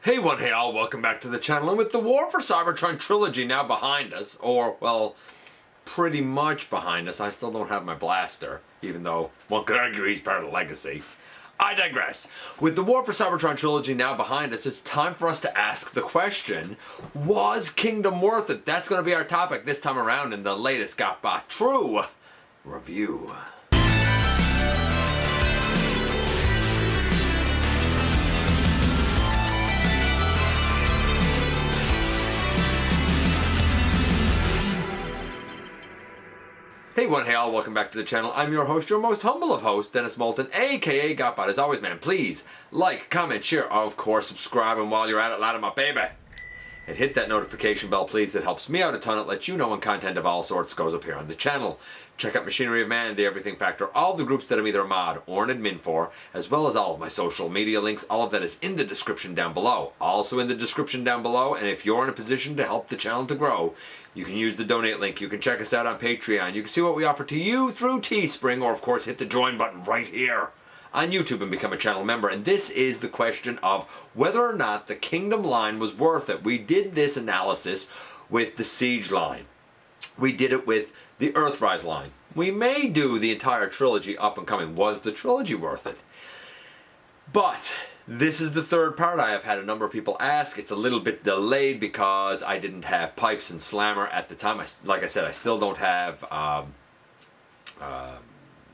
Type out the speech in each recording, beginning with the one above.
Hey one, hey all, welcome back to the channel. And with the War for Cybertron trilogy now behind us, or, well, pretty much behind us, I still don't have my blaster, even though one could argue he's part of the legacy. I digress. With the War for Cybertron trilogy now behind us, it's time for us to ask the question, was Kingdom worth it? That's going to be our topic this time around in the latest GotBot True Review. Hey one, hey all, welcome back to the channel. I'm your host, your most humble of hosts, Dennis Moulton, aka GotBot. As always, man, please like, comment, share, of course, subscribe, and while you're at it, light 'em up, baby. And hit that notification bell, please. It helps me out a ton. It lets you know when content of all sorts goes up here on the channel. Check out Machinery of Man, The Everything Factor, all the groups that I'm either a mod or an admin for, as well as all of my social media links. All of that is in the description down below. Also in the description down below, and if you're in a position to help the channel to grow, you can use the donate link. You can check us out on Patreon. You can see what we offer to you through Teespring, or of course hit the join button right here on YouTube and become a channel member. And this is the question of whether or not the Kingdom line was worth it. We did this analysis with the Siege line. We did it with the Earthrise line. We may do the entire trilogy up and coming. Was the trilogy worth it? But this is the third part. I have had a number of people ask. It's a little bit delayed because I didn't have pipes and slammer at the time. Like I said, I still don't have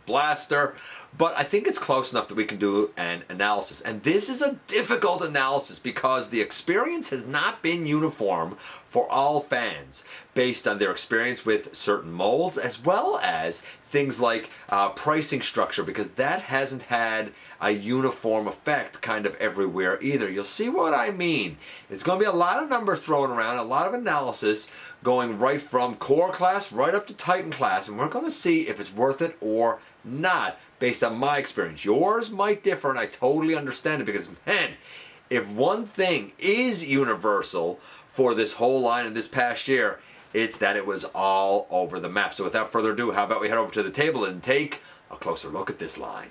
blaster, but I think it's close enough that we can do an analysis. And this is a difficult analysis because the experience has not been uniform for all fans based on their experience with certain molds, as well as things like pricing structure, because that hasn't had a uniform effect kind of everywhere either. You'll see what I mean. It's going to be a lot of numbers thrown around, a lot of analysis going right from core class right up to Titan class, and we're going to see if it's worth it or not based on my experience. Yours might differ, and I totally understand it, because man, if one thing is universal for this whole line in this past year, it's that it was all over the map. So without further ado, how about we head over to the table and take a closer look at this line.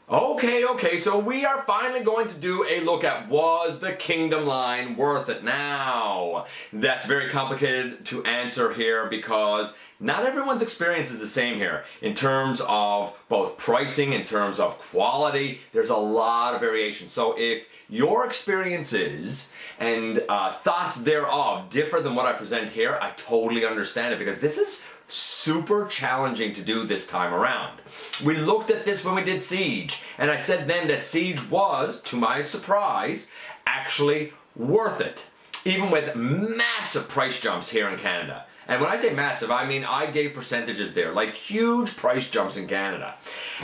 Okay, so we are finally going to do a look at, was the Kingdom line worth it? Now, that's very complicated to answer here because not everyone's experience is the same here. In terms of both pricing, in terms of quality, there's a lot of variation. So if your experiences and thoughts thereof differ than what I present here, I totally understand it, because this is super challenging to do this time around. We looked at this when we did Siege, and I said then that Siege was, to my surprise, actually worth it, even with massive price jumps here in Canada. And when I say massive, I mean I gave percentages there, like huge price jumps in Canada.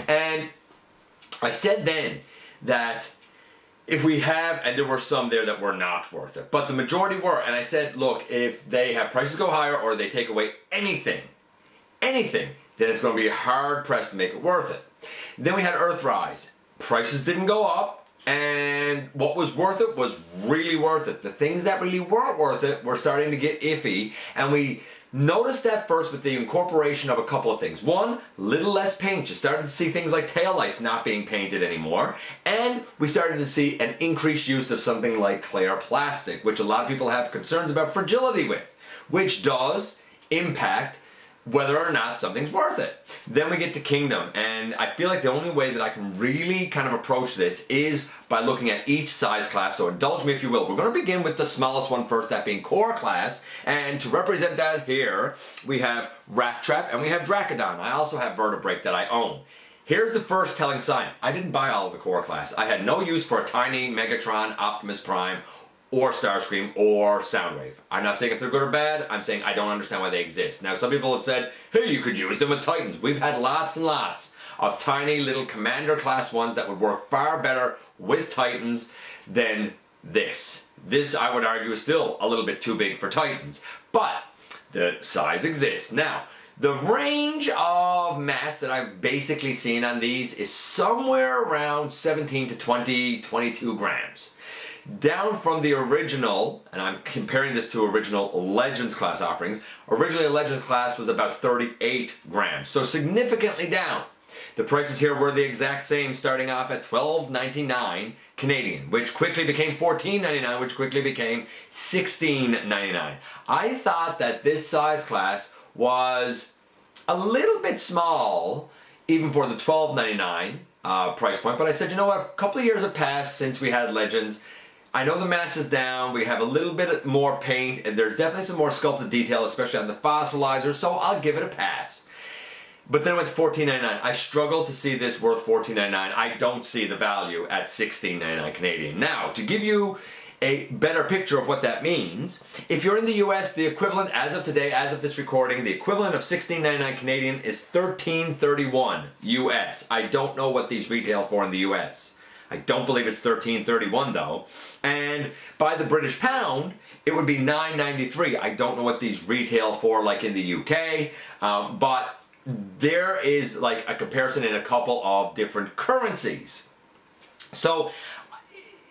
And I said then that if we have, and there were some there that were not worth it, but the majority were, and I said, look, if they have prices go higher or they take away anything, then it's going to be hard pressed to make it worth it. Then we had Earthrise. Prices didn't go up, and what was worth it was really worth it. The things that really weren't worth it were starting to get iffy, and we noticed that first with the incorporation of a couple of things. One, little less paint. You started to see things like taillights not being painted anymore, and we started to see an increased use of something like clear plastic, which a lot of people have concerns about fragility with, which does impact whether or not something's worth it. Then we get to Kingdom, and I feel like the only way that I can really kind of approach this is by looking at each size class, so indulge me if you will. We're going to begin with the smallest one first, that being core class, and to represent that here, we have Rat Trap and we have Dracodon. I also have Vertebrake that I own. Here's the first telling sign. I didn't buy all of the core class. I had no use for a tiny Megatron, Optimus Prime, or Starscream, or Soundwave. I'm not saying if they're good or bad, I'm saying I don't understand why they exist. Now, some people have said, hey, you could use them with Titans. We've had lots and lots of tiny little Commander class ones that would work far better with Titans than this. This, I would argue, is still a little bit too big for Titans, but the size exists. Now, the range of mass that I've basically seen on these is somewhere around 17 to 20, 22 grams. Down from the original, and I'm comparing this to original Legends class offerings, originally Legends class was about 38 grams, so significantly down. The prices here were the exact same, starting off at $12.99 Canadian, which quickly became $14.99, which quickly became $16.99. I thought that this size class was a little bit small, even for the $12.99 price point, but I said, you know what, a couple of years have passed since we had Legends. I know the mass is down, we have a little bit more paint, and there's definitely some more sculpted detail, especially on the fossilizer, so I'll give it a pass. But then with $14.99, I struggle to see this worth $14.99. I don't see the value at $16.99 Canadian. Now, to give you a better picture of what that means, if you're in the US, the equivalent as of today, as of this recording, the equivalent of $16.99 Canadian is $13.31 US. I don't know what these retail for in the US. I don't believe it's $13.31 though. And by the British pound, it would be $9.93. I don't know what these retail for like in the UK, but there is like a comparison in a couple of different currencies. So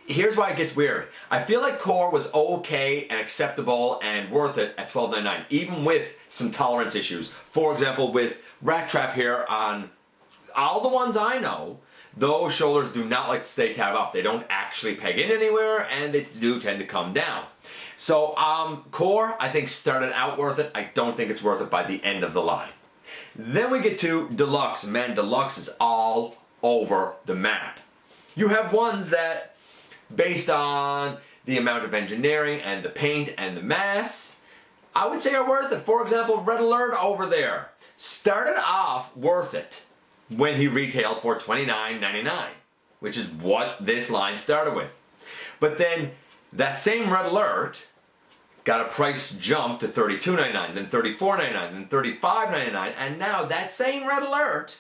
here's why it gets weird. I feel like Core was okay and acceptable and worth it at $12.99, even with some tolerance issues. For example, with Rat Trap here, on all the ones I know, those shoulders do not like to stay tab up. They don't actually peg in anywhere, and they do tend to come down. So Core, I think, started out worth it. I don't think it's worth it by the end of the line. Then we get to Deluxe. Man, Deluxe is all over the map. You have ones that, based on the amount of engineering and the paint and the mass, I would say are worth it. For example, Red Alert over there started off worth it when he retailed for $29.99, which is what this line started with. But then that same Red Alert got a price jump to $32.99, then $34.99, then $35.99, and now that same Red Alert,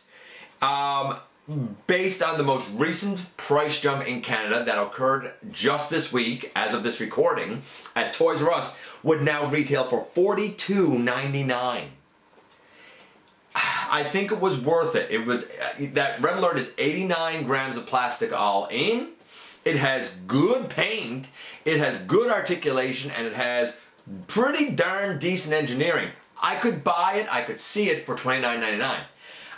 based on the most recent price jump in Canada that occurred just this week, as of this recording, at Toys R Us, would now retail for $42.99. I think it was worth it. It was that Red Alert is 89 grams of plastic all in. It has good paint, it has good articulation, and it has pretty darn decent engineering. I could buy it, I could see it for $29.99.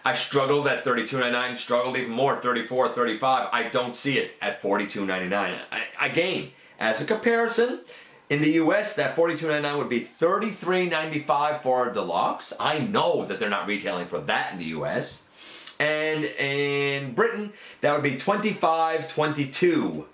I struggled at $32.99, struggled even more at $34, $35. I don't see it at $42.99. Again, as a comparison, in the US, that $42.99 would be $33.95 for a Deluxe. I know that they're not retailing for that in the US. And in Britain, that would be $25.22.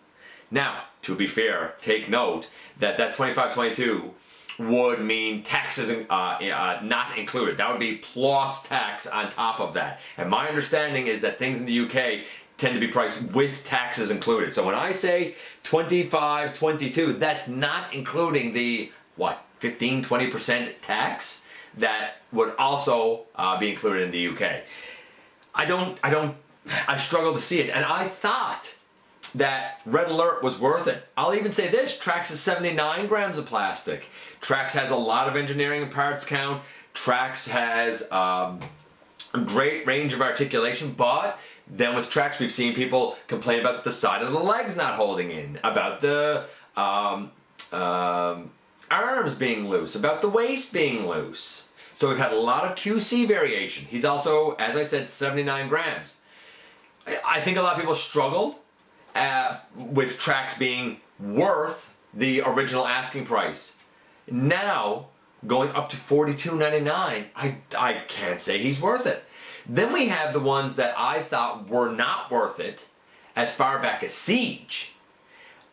Now, to be fair, take note that that $25.22 would mean taxes not included. That would be plus tax on top of that. And my understanding is that things in the UK tend to be priced with taxes included. So when I say $25.22, that's not including the, what, 15-20% tax that would also be included in the UK. I struggle to see it, and I thought that Red Alert was worth it. I'll even say this, Trax is 79 grams of plastic. Trax has a lot of engineering and parts count. Trax has a great range of articulation, but then with Trax we've seen people complain about the side of the legs not holding in, about the arms being loose, about the waist being loose. So we've had a lot of QC variation. He's also, as I said, 79 grams. I think a lot of people struggled with Trax being worth the original asking price. Now, going up to $42.99, I can't say he's worth it. Then we have the ones that I thought were not worth it as far back as Siege.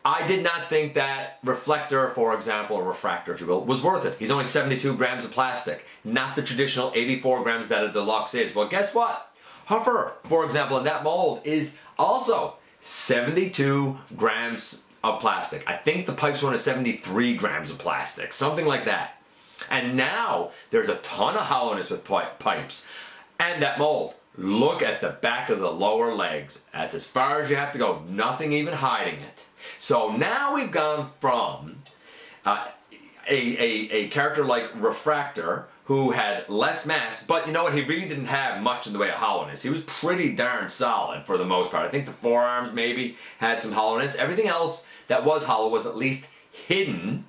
I did not think that Reflector, for example, or Refractor, if you will, was worth it. He's only 72 grams of plastic, not the traditional 84 grams that a Deluxe is. Well, guess what? Huffer, for example, in that mold is also 72 grams of plastic. I think the Pipes one is 73 grams of plastic, something like that. And now there's a ton of hollowness with Pipes. And that mold, look at the back of the lower legs. That's as far as you have to go, nothing even hiding it. So now we've gone from a character like Refractor, who had less mass, but you know what, he really didn't have much in the way of hollowness. He was pretty darn solid for the most part. I think the forearms maybe had some hollowness. Everything else that was hollow was at least hidden.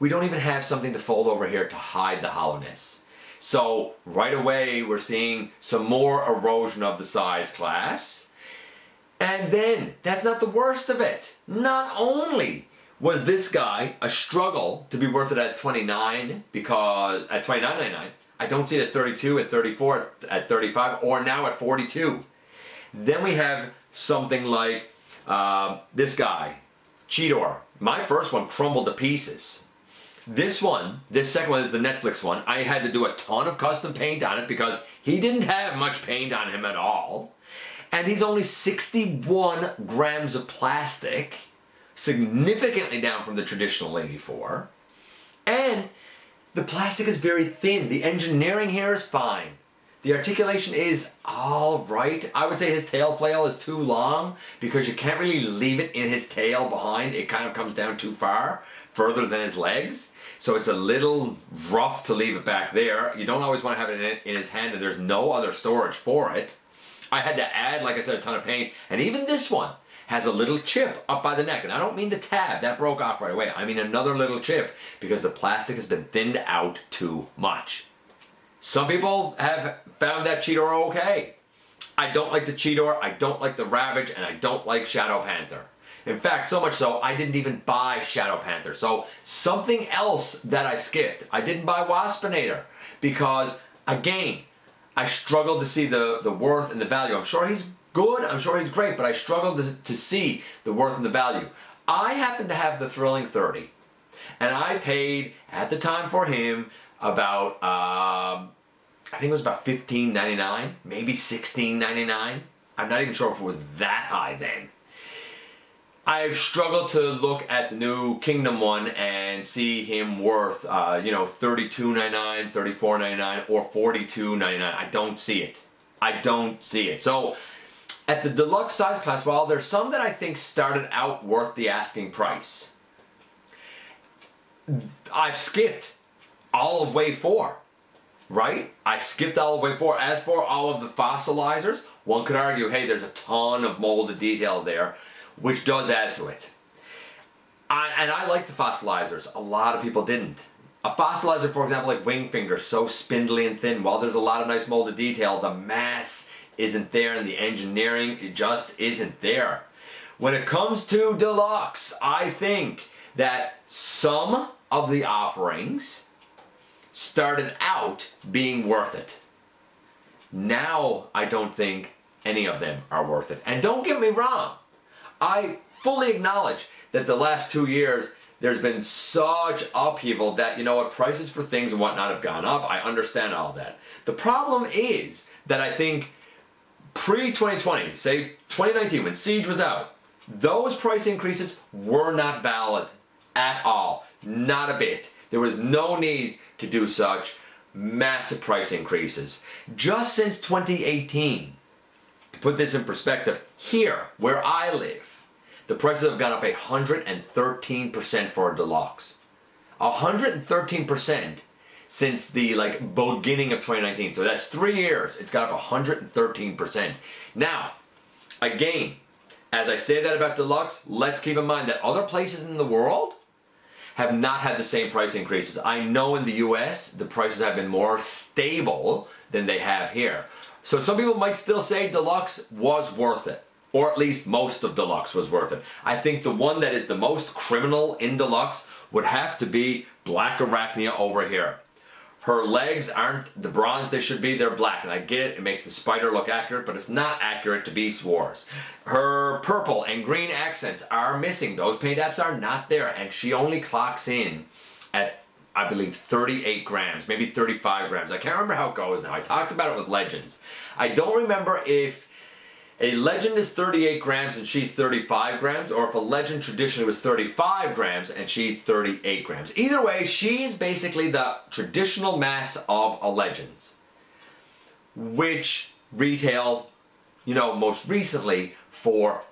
We don't even have something to fold over here to hide the hollowness. So right away we're seeing some more erosion of the size class. And then, that's not the worst of it. Not only was this guy a struggle to be worth it at 29, because at 29.99, I don't see it at 32, at 34, at 35, or now at 42. Then we have something like this guy, Cheetor. My first one crumbled to pieces. This second one is the Netflix one. I had to do a ton of custom paint on it because he didn't have much paint on him at all. And he's only 61 grams of plastic, significantly down from the traditional 84. And the plastic is very thin. The engineering here is fine. The articulation is all right. I would say his tail flail is too long because you can't really leave it in his tail behind. It kind of comes down too far, further than his legs. So it's a little rough to leave it back there. You don't always want to have it in his hand, and there's no other storage for it. I had to add, like I said, a ton of paint. And even this one has a little chip up by the neck. And I don't mean the tab, that broke off right away. I mean another little chip because the plastic has been thinned out too much. Some people have found that Cheetor okay. I don't like the Cheetor, I don't like the Ravage, and I don't like Shadow Panther. In fact, so much so, I didn't even buy Shadow Panther. So something else that I skipped. I didn't buy Waspinator because, again, I struggled to see the worth and the value. I'm sure he's good, I'm sure he's great, but I struggled to see the worth and the value. I happen to have the Thrilling 30, and I paid, at the time for him, about, I think it was about $15.99, maybe $16.99. I'm not even sure if it was that high then. I've struggled to look at the new Kingdom one and see him worth, $32.99, $34.99, or $42.99. I don't see it. I don't see it. So, at the deluxe size class, well, there's some that I think started out worth the asking price. I've skipped all of wave 4, right? I skipped all of wave 4. As for all of the fossilizers, one could argue, hey, there's a ton of molded detail there, which does add to it. And I like the fossilizers. A lot of people didn't. A fossilizer, for example, like Wingfinger, so spindly and thin. While there's a lot of nice molded detail, the mass isn't there, and the engineering, it just isn't there. When it comes to deluxe, I think that some of the offerings started out being worth it. Now, I don't think any of them are worth it. And don't get me wrong, I fully acknowledge that the last 2 years there's been such upheaval that, prices for things and whatnot have gone up. I understand all that. The problem is that I think pre-2020, say 2019 when Siege was out, those price increases were not valid at all. Not a bit. There was no need to do such massive price increases. Just since 2018, to put this in perspective, here, where I live, the prices have gone up 113% for a deluxe. 113% since the beginning of 2019. So that's 3 years. It's got up 113%. Now, again, as I say that about deluxe, let's keep in mind that other places in the world have not had the same price increases. I know in the US, the prices have been more stable than they have here. So some people might still say deluxe was worth it. Or at least most of deluxe was worth it. I think the one that is the most criminal in deluxe would have to be Black Arachnia over here. Her legs aren't the bronze they should be, they're black. And I get it, it makes the spider look accurate, but it's not accurate to Beast Wars. Her purple and green accents are missing. Those paint apps are not there. And she only clocks in at, I believe, 38 grams, maybe 35 grams. I can't remember how it goes now. I talked about it with Legends. I don't remember if a Legend is 38 grams and she's 35 grams, or if a Legend traditionally was 35 grams and she's 38 grams. Either way, she is basically the traditional mass of a Legends, which retailed, most recently for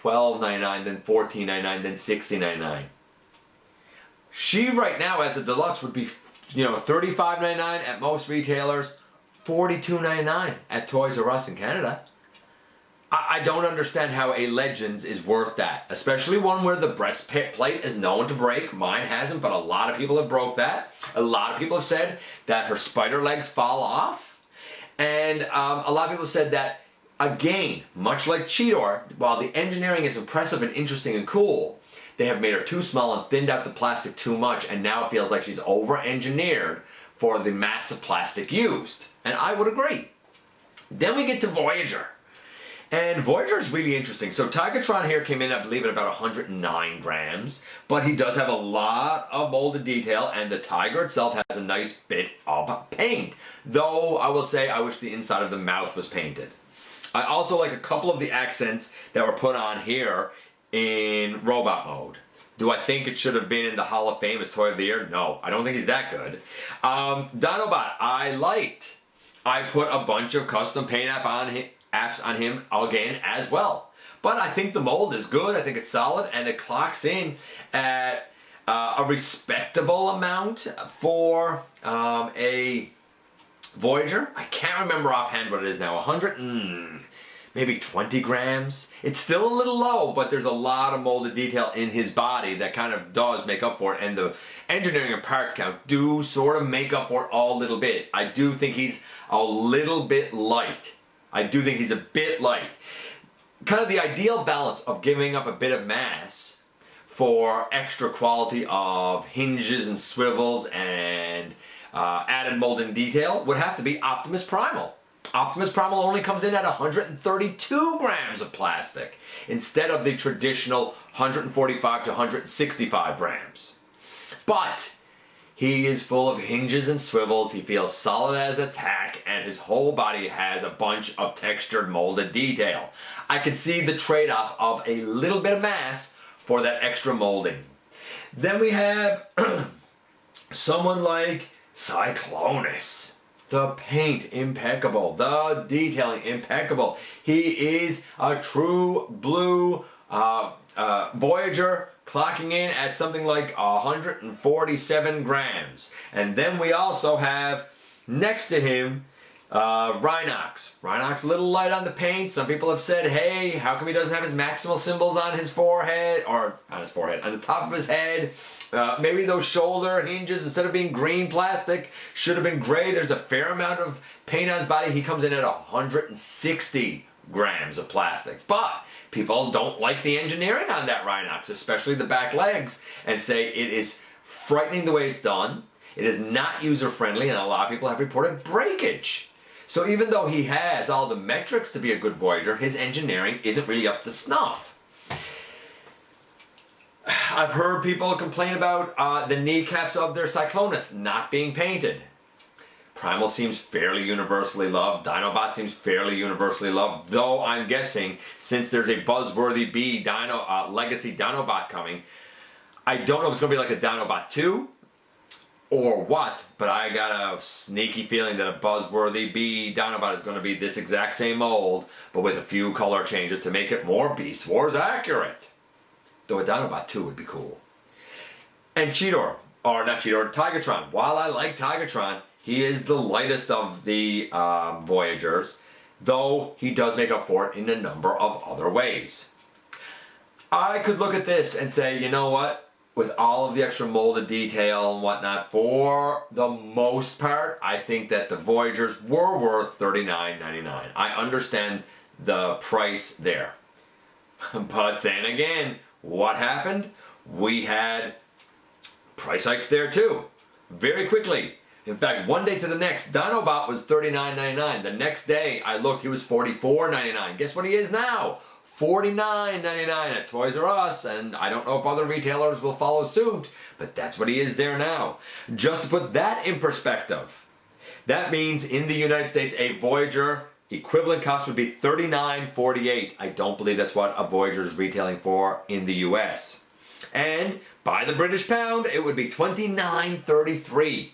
$12.99, then $14.99, then $16.99. She right now as a deluxe would be, $35.99 at most retailers, $42.99 at Toys R Us in Canada. I don't understand how a Legends is worth that, especially one where the breastplate is known to break. Mine hasn't, but a lot of people have broke that. A lot of people have said that her spider legs fall off. And a lot of people said that, again, much like Cheetor, while the engineering is impressive and interesting and cool, they have made her too small and thinned out the plastic too much, and now it feels like she's over-engineered for the massive plastic used. And I would agree. Then we get to Voyager. And Voyager is really interesting. So Tigatron here came in, I believe, at about 109 grams, but he does have a lot of molded detail, and the tiger itself has a nice bit of paint. Though, I will say, I wish the inside of the mouth was painted. I also like a couple of the accents that were put on here in robot mode. Do I think it should have been in the Hall of Fame as Toy of the Year? No, I don't think he's that good. Dinobot, I liked. I put a bunch of custom paint apps on him again as well. But I think the mold is good. I think it's solid, and it clocks in at a respectable amount for a Voyager. I can't remember offhand what it is now. 100 and maybe 20 grams. It's still a little low, but there's a lot of molded detail in his body that kind of does make up for it, and the engineering and parts count do sort of make up for it a little bit. I do think he's a little bit light. I do think he's a bit light. Kind of the ideal balance of giving up a bit of mass for extra quality of hinges and swivels and added molding detail would have to be Optimus Primal. Optimus Primal only comes in at 132 grams of plastic instead of the traditional 145 to 165 grams. But he is full of hinges and swivels, he feels solid as a tack, and his whole body has a bunch of textured molded detail. I can see the trade-off of a little bit of mass for that extra molding. Then we have someone like Cyclonus. The paint impeccable, the detailing impeccable. He is a true blue Voyager, clocking in at something like 147 grams. And then we also have next to him Rhinox. Rhinox a little light on the paint. Some people have said, hey, how come he doesn't have his maximal symbols on his forehead, or on his forehead, on the top of his head? Maybe those shoulder hinges, instead of being green plastic, should have been gray. There's a fair amount of paint on his body. He comes in at 160 grams of plastic. But people don't like the engineering on that Rhinox, especially the back legs, and say it is frightening the way it's done. It is not user-friendly, and a lot of people have reported breakage. So even though he has all the metrics to be a good Voyager, his engineering isn't really up to snuff. I've heard people complain about the kneecaps of their Cyclonus not being painted. Primal seems fairly universally loved. Dinobot seems fairly universally loved, though I'm guessing since there's a buzzworthy B Legacy Dinobot coming, I don't know if it's going to be like a Dinobot 2 or what, but I got a sneaky feeling that a buzzworthy B Dinobot is going to be this exact same mold, but with a few color changes to make it more Beast Wars accurate. Though a Dinobot 2 would be cool. And Cheetor, or not Cheetor, Tigatron. While I like Tigatron, he is the lightest of the Voyagers, though he does make up for it in a number of other ways. I could look at this and say, you know what? With all of the extra molded detail and whatnot, for the most part, I think that the Voyagers were worth $39.99. I understand the price there. But then again, what happened? We had price hikes there too. Very quickly. In fact, one day to the next, Dinobot was $39.99. The next day, I looked, he was $44.99. Guess what he is now? $49.99 at Toys R Us, and I don't know if other retailers will follow suit, but that's what he is there now. Just to put that in perspective, that means in the United States, a Voyager equivalent cost would be $39.48. I don't believe that's what a Voyager is retailing for in the US. And by the British pound, it would be $29.33.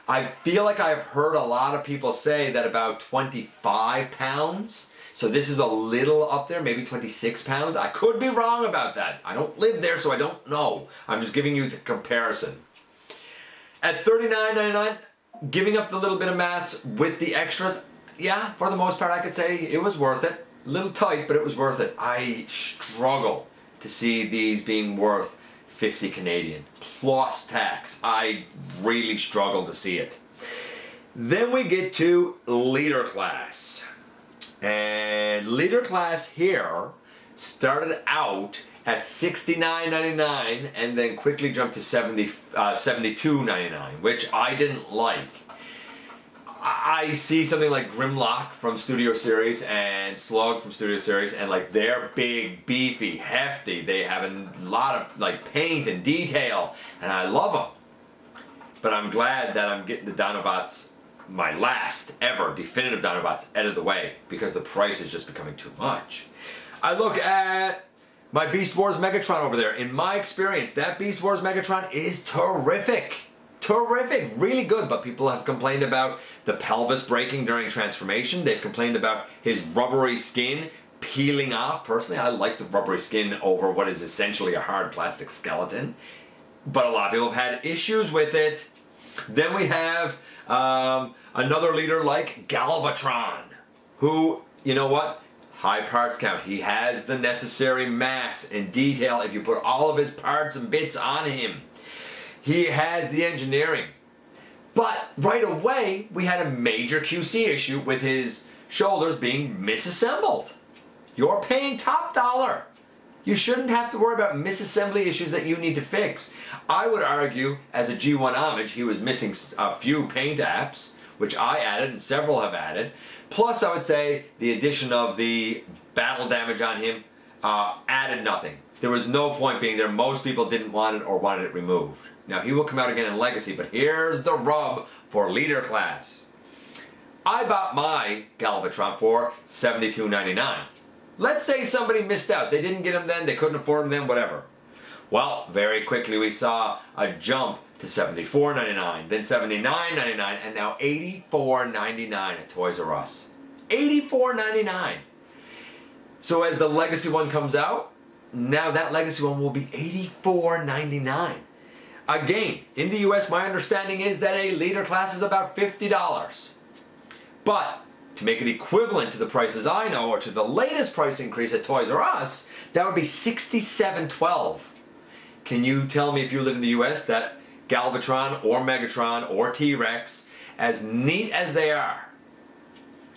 I feel like I've heard a lot of people say that about 25 pounds. So this is a little up there, maybe 26 pounds. I could be wrong about that. I don't live there, so I don't know. I'm just giving you the comparison. At $39.99, giving up the little bit of mass with the extras, yeah, for the most part I could say it was worth it. A little tight, but it was worth it. I struggle to see these being worth 50 Canadian plus tax. I really struggle to see it. Then we get to leader class. And leader class here started out at $69.99 and then quickly jumped to $72.99, which I didn't like. I see something like Grimlock from Studio Series and Slug from Studio Series, and like they're big, beefy, hefty. They have a lot of like paint and detail, and I love them. But I'm glad that I'm getting the Dinobots, my last ever definitive Dinobots, out of the way because the price is just becoming too much. I look at my Beast Wars Megatron over there. In my experience, that Beast Wars Megatron is terrific. Terrific, really good, but people have complained about the pelvis breaking during transformation. They've complained about his rubbery skin peeling off. Personally, I like the rubbery skin over what is essentially a hard plastic skeleton, but a lot of people have had issues with it. Then we have another leader like Galvatron, who, you know what? High parts count. He has the necessary mass and detail if you put all of his parts and bits on him. He has the engineering. But right away, we had a major QC issue with his shoulders being misassembled. You're paying top dollar. You shouldn't have to worry about misassembly issues that you need to fix. I would argue, as a G1 homage, he was missing a few paint apps, which I added and several have added. Plus, I would say the addition of the battle damage on him added nothing. There was no point being there. Most people didn't want it or wanted it removed. Now, he will come out again in Legacy, but here's the rub for leader class. I bought my Galvatron for $72.99. Let's say somebody missed out. They didn't get him then, they couldn't afford him then, whatever. Well, very quickly we saw a jump to $74.99, then $79.99, and now $84.99 at Toys R Us. $84.99. So as the Legacy one comes out, now that Legacy one will be $84.99. Again, in the US, my understanding is that a leader class is about $50. But to make it equivalent to the prices I know, or to the latest price increase at Toys R Us, that would be $67.12. Can you tell me, if you live in the US, that Galvatron or Megatron or T-Rex, as neat as they are,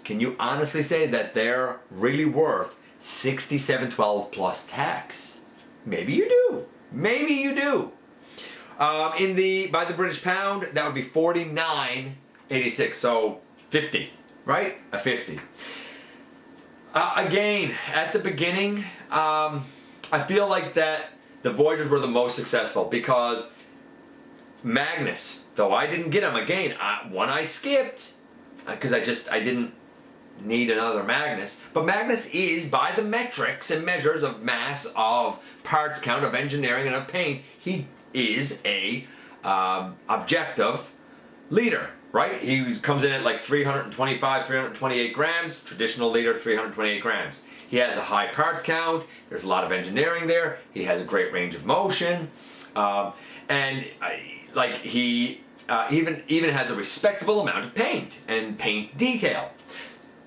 can you honestly say that they're really worth $67.12 plus tax? Maybe you do. Maybe you do. By the British pound, that would be $49.86, so 50, right? A 50. Again, at the beginning, I feel like that the Voyagers were the most successful because Magnus, though I didn't get him, again, one I skipped because I didn't need another Magnus, but Magnus is, by the metrics and measures of mass, of parts count, of engineering, and of paint, he is a objective leader, right? He comes in at like 325, 328 grams, traditional leader, 328 grams. He has a high parts count, there's a lot of engineering there, he has a great range of motion, and he even has a respectable amount of paint and paint detail.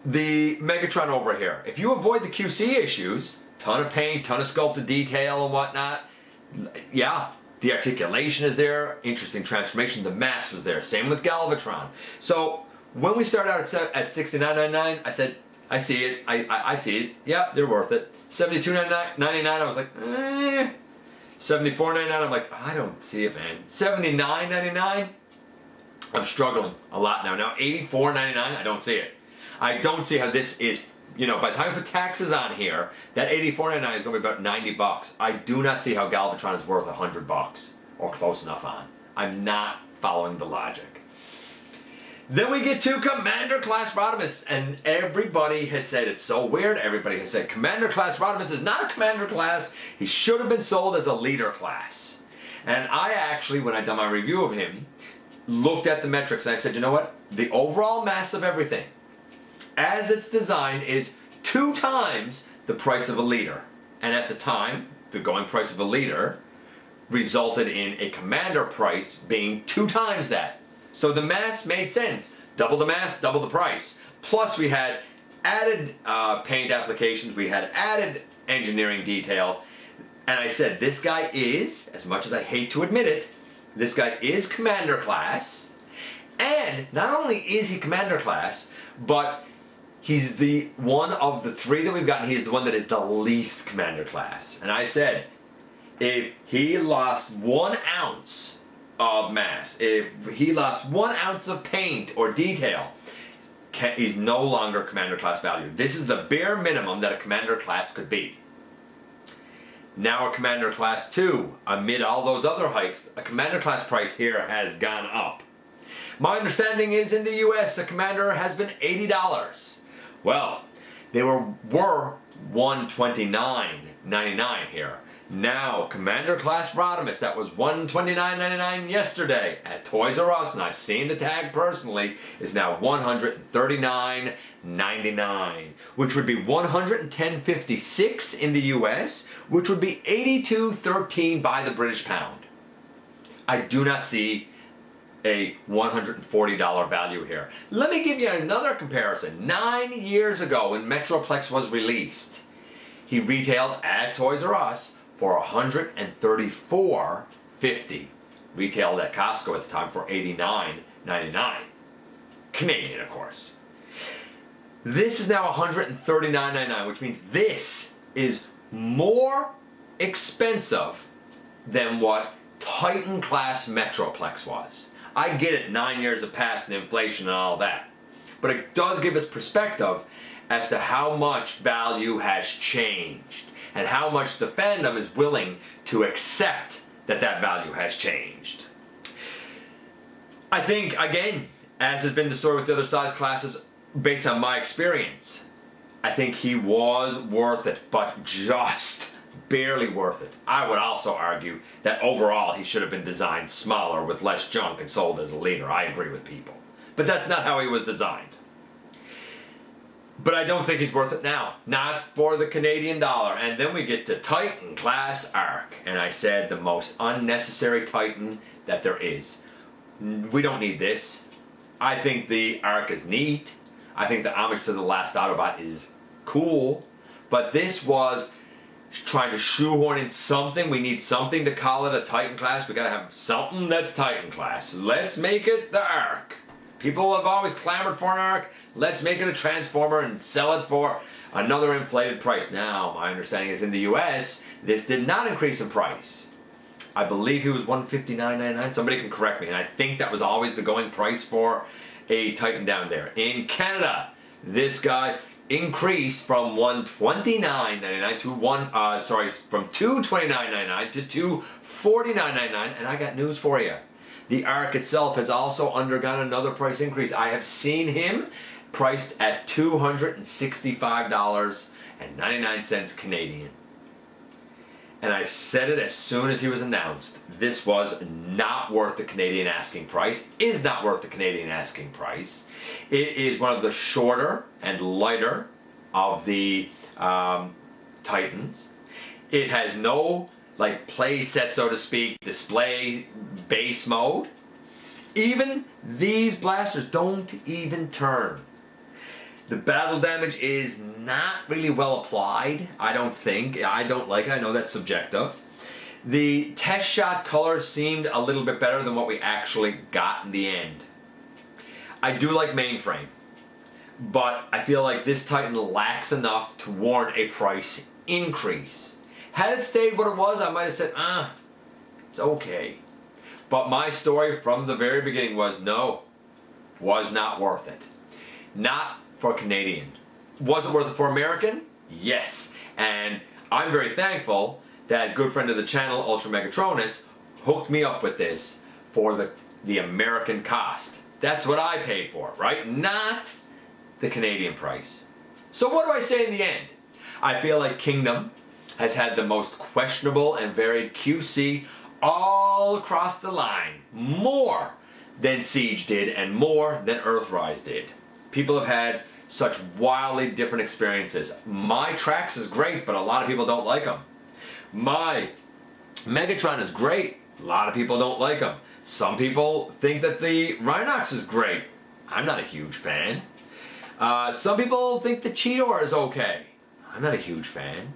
The Megatron over here, if you avoid the QC issues, ton of paint, ton of sculpted detail and whatnot, yeah, the articulation is there, interesting transformation, the mass was there, same with Galvatron. So when we started out at $69.99, I said, I see it, I see it, yeah, they're worth it. $72.99, I was like, eh. $74.99, I'm like, I don't see it, man. $79.99, I'm struggling a lot now. Now $84.99, I don't see it. I don't see how this is, you know, by the time I put taxes on here, that $84.99 is going to be about $90. I do not see how Galvatron is worth $100 or close enough on. I'm not following the logic. Then we get to Commander Class Rodimus, and everybody has said it's so weird. Everybody has said Commander Class Rodimus is not a Commander class. He should have been sold as a leader class. And I actually, when I done my review of him, looked at the metrics and I said, you know what? The overall mass of everything, as it's designed, is 2 times the price of a leader. And at the time, the going price of a leader resulted in a Commander price being 2 times that. So the mass made sense. Double the mass, double the price. Plus we had added paint applications, we had added engineering detail, and I said this guy is, as much as I hate to admit it, this guy is Commander Class, and not only is he Commander Class, but he's the one of the three that we've gotten, he's the one that is the least Commander Class. And I said, if he lost 1 ounce of mass, if he lost 1 ounce of paint or detail, he's no longer Commander Class value. This is the bare minimum that a Commander Class could be. Now a Commander Class 2, amid all those other hikes, a Commander Class price here has gone up. My understanding is in the US, a Commander has been $80. Well, they were $129.99 here. Now, Commander Class Rodimus, that was $129.99 yesterday at Toys R Us, and I've seen the tag personally, is now $139.99, which would be $110.56 in the US, which would be $82.13 by the British pound. I do not see a $140 value here. Let me give you another comparison. 9 years ago when Metroplex was released, he retailed at Toys R Us for $134.50. Retailed at Costco at the time for $89.99. Canadian, of course. This is now $139.99, which means this is more expensive than what Titan Class Metroplex was. I get it, 9 years have passed and inflation and all that. But it does give us perspective as to how much value has changed and how much the fandom is willing to accept that that value has changed. I think, again, as has been the story with the other size classes, based on my experience, I think he was worth it, but just barely worth it. I would also argue that overall he should have been designed smaller with less junk and sold as a leader. I agree with people. But that's not how he was designed. But I don't think he's worth it now. Not for the Canadian dollar. And then we get to Titan Class Arc. And I said the most unnecessary Titan that there is. We don't need this. I think the Arc is neat. I think the homage to the Last Autobot is cool. But this was trying to shoehorn in something. We need something to call it a Titan Class. We gotta have something that's Titan Class. Let's make it the Arc. People have always clamored for an Arc. Let's make it a Transformer and sell it for another inflated price. Now, my understanding is in the US, this did not increase in price. I believe it was $159.99. Somebody can correct me. And I think that was always the going price for a Titan down there. In Canada, this guy increased from $129.99 to from $229.99 to $249.99. And I got news for you. The Arc itself has also undergone another price increase. I have seen him priced at $265.99 Canadian. And I said it as soon as he was announced. This was not worth the Canadian asking price, is not worth the Canadian asking price. It is one of the shorter and lighter of the Titans. It has no play set, so to speak, display base mode. Even these blasters don't even turn. The battle damage is not really well applied, I don't think. I don't like it, I know that's subjective. The test shot colors seemed a little bit better than what we actually got in the end. I do like mainframe, but I feel like this Titan lacks enough to warrant a price increase. Had it stayed what it was, I might have said, it's okay. But my story from the very beginning was no, was not worth it. Not for Canadian. Was it worth it for American? Yes. And I'm very thankful that good friend of the channel, Ultra Megatronus, hooked me up with this for the American cost. That's what I paid for, right? Not the Canadian price. So what do I say in the end? I feel like Kingdom has had the most questionable and varied QC all across the line. More than Siege did and more than Earthrise did. People have had such wildly different experiences. My Trax is great, but a lot of people don't like them. My Megatron is great. A lot of people don't like him. Some people think that the Rhinox is great. I'm not a huge fan. Some people think the Cheetor is okay. I'm not a huge fan.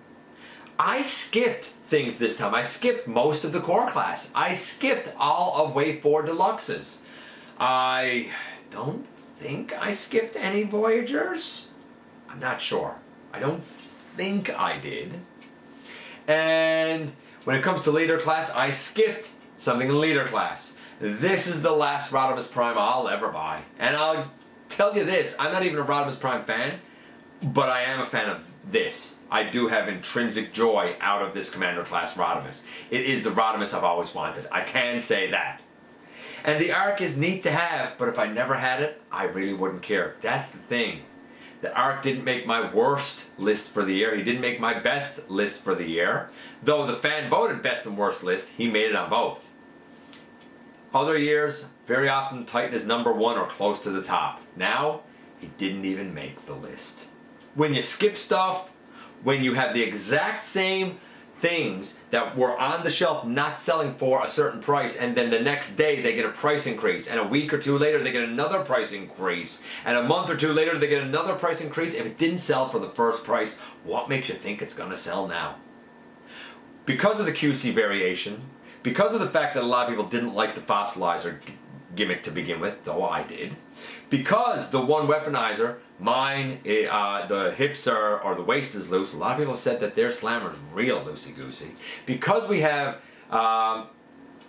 I skipped things this time. I skipped most of the core class. I skipped all of Wave 4 Deluxes. I don't think I skipped any Voyagers. I'm not sure. I don't think I did. And when it comes to leader class, I skipped something in leader class. This is the last Rodimus Prime I'll ever buy. And I'll tell you this, I'm not even a Rodimus Prime fan, but I am a fan of this. I do have intrinsic joy out of this Commander class Rodimus. It is the Rodimus I've always wanted. I can say that. And the arc is neat to have, but if I never had it, I really wouldn't care. That's the thing. The arc didn't make my worst list for the year. He didn't make my best list for the year. Though the fan voted best and worst list, he made it on both. Other years, very often Titan is number 1 or close to the top. Now, he didn't even make the list. When you skip stuff, when you have the exact same things that were on the shelf not selling for a certain price, and then the next day they get a price increase, and a week or two later they get another price increase, and a month or two later they get another price increase. If it didn't sell for the first price, what makes you think it's going to sell now? Because of the QC variation, because of the fact that a lot of people didn't like the fossilizer gimmick to begin with, though I did, because the one weaponizer, mine, the hips are, or the waist is loose. A lot of people have said that their slammer's real loosey-goosey. Because we have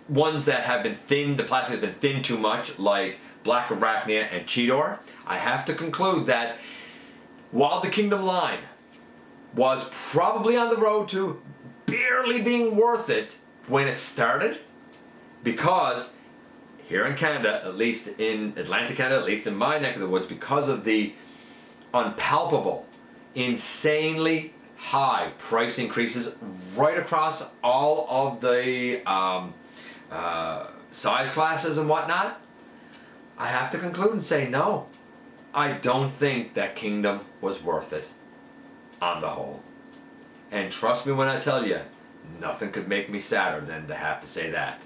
ones that have been thinned, the plastic has been thinned too much, like Black Arachnia and Cheetor, I have to conclude that while the Kingdom line was probably on the road to barely being worth it when it started, because here in Canada, at least in Atlantic Canada, at least in my neck of the woods, because of the unpalpable, insanely high price increases right across all of the size classes and whatnot, I have to conclude and say no. I don't think that Kingdom was worth it on the whole. And trust me when I tell you, nothing could make me sadder than to have to say that.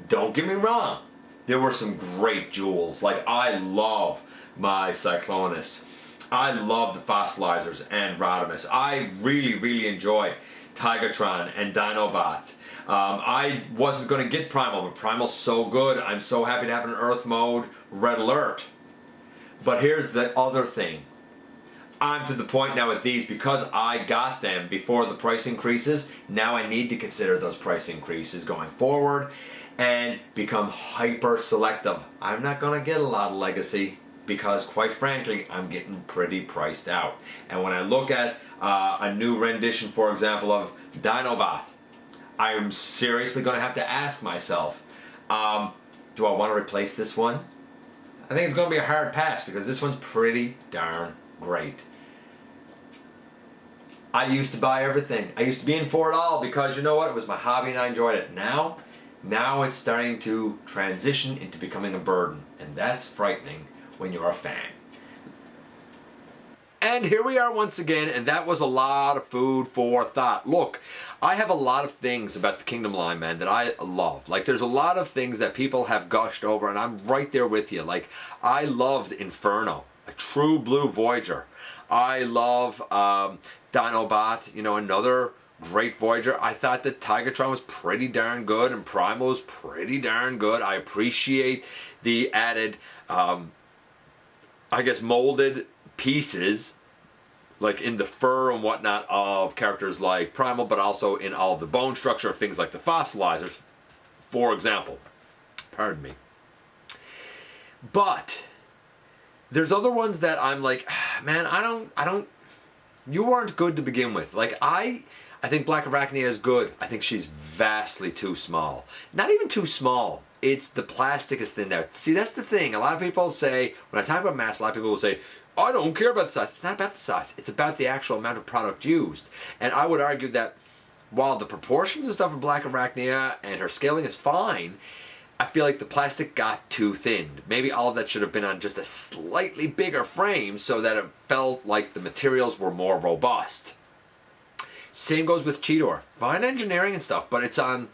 Don't get me wrong. There were some great jewels. Like, I love my Cyclonus. I love the Fossilizers and Rodimus. I really, really enjoy Tigatron and Dinobot. I wasn't going to get Primal, but Primal's so good. I'm so happy to have an Earth mode Red Alert. But here's the other thing. I'm to the point now with these, because I got them before the price increases, now I need to consider those price increases going forward and become hyper selective. I'm not going to get a lot of Legacy because, quite frankly, I'm getting pretty priced out. And when I look at a new rendition, for example, of Dinobot, I'm seriously going to have to ask myself, do I want to replace this one? I think it's going to be a hard pass because this one's pretty darn great. I used to buy everything. I used to be in for it all because, you know what, it was my hobby and I enjoyed it. Now it's starting to transition into becoming a burden, and that's frightening when you're a fan. And here we are once again, and that was a lot of food for thought. Look, I have a lot of things about the Kingdom line, man, that I love. Like, there's a lot of things that people have gushed over, and I'm right there with you. Like, I loved Inferno, a true blue Voyager. I love Dinobot, you know, another great Voyager. I thought that Tigatron was pretty darn good, and Primal was pretty darn good. I appreciate the added, I guess, molded pieces, like in the fur and whatnot of characters like Primal, but also in all of the bone structure of things like the Fossilizers, for example. Pardon me. But there's other ones that I'm like, man, I don't, you weren't good to begin with. Like, I think Black Arachnia is good. I think she's vastly too small. Not even too small. It's the plastic is thin there. See, that's the thing. A lot of people say, when I talk about mass, a lot of people will say, oh, I don't care about the size. It's not about the size. It's about the actual amount of product used. And I would argue that while the proportions and stuff of Black Arachnia and her scaling is fine, I feel like the plastic got too thin. Maybe all of that should have been on just a slightly bigger frame so that it felt like the materials were more robust. Same goes with Cheetor. Fine engineering and stuff, but it's on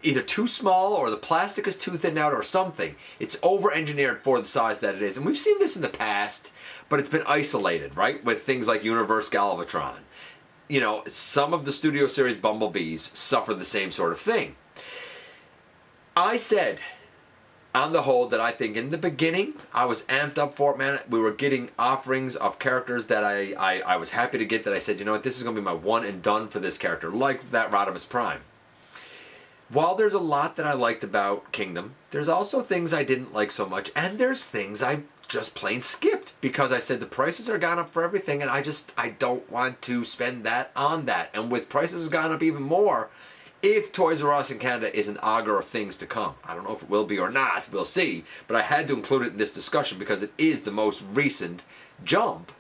either too small or the plastic is too thin out or something. It's over-engineered for the size that it is. And we've seen this in the past, but it's been isolated, right? With things like Universe Galvatron. You know, some of the Studio Series Bumblebees suffer the same sort of thing. I said, on the whole, that I think in the beginning, I was amped up for it, man. We were getting offerings of characters that I was happy to get, that I said, you know what, this is going to be my one and done for this character, like that Rodimus Prime. While there's a lot that I liked about Kingdom, there's also things I didn't like so much, and there's things I just plain skipped because I said the prices are gone up for everything, and I don't want to spend that on that. And with prices gone up even more, if Toys R Us in Canada is an augur of things to come, I don't know if it will be or not, we'll see, but I had to include it in this discussion because it is the most recent jump.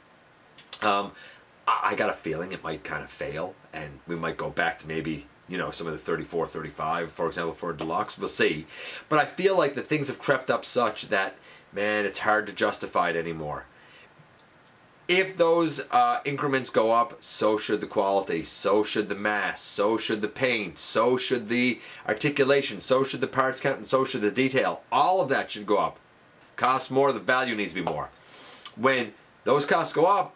I got a feeling it might kind of fail, and we might go back to maybe, you know, some of the 34, 35, for example, for a deluxe. We'll see. But I feel like the things have crept up such that, man, it's hard to justify it anymore. If those increments go up, so should the quality, so should the mass, so should the paint, so should the articulation, so should the parts count, and so should the detail. All of that should go up. Costs more, the value needs to be more. When those costs go up,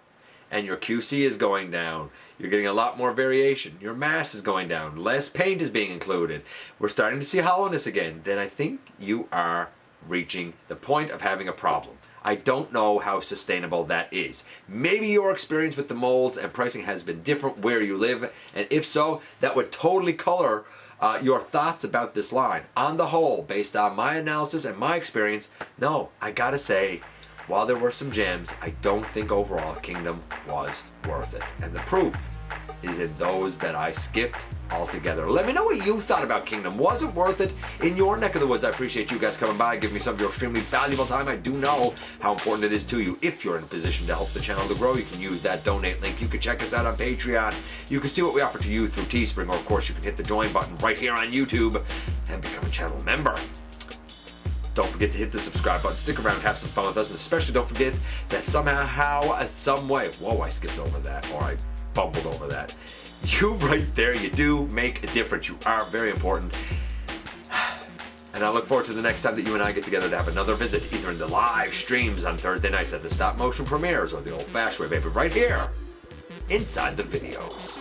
and your QC is going down, you're getting a lot more variation, your mass is going down, less paint is being included, we're starting to see hollowness again, then I think you are reaching the point of having a problem. I don't know how sustainable that is. Maybe your experience with the molds and pricing has been different where you live, and if so, that would totally color your thoughts about this line. On the whole, based on my analysis and my experience, no, I gotta say, while there were some gems, I don't think overall Kingdom was worth it. And the proof is in those that I skipped altogether. Let me know what you thought about Kingdom. Was it worth it in your neck of the woods? I appreciate you guys coming by, giving me some of your extremely valuable time. I do know how important it is to you. If you're in a position to help the channel to grow, you can use that donate link. You can check us out on Patreon. You can see what we offer to you through Teespring, or of course you can hit the join button right here on YouTube and become a channel member. Don't forget to hit the subscribe button, stick around, have some fun with us, and especially don't forget that somehow, some way, whoa, I skipped over that, or I fumbled over that. You right there, you do make a difference. You are very important. And I look forward to the next time that you and I get together to have another visit, either in the live streams on Thursday nights at the stop motion premieres or the old fashioned way, baby, right here inside the videos.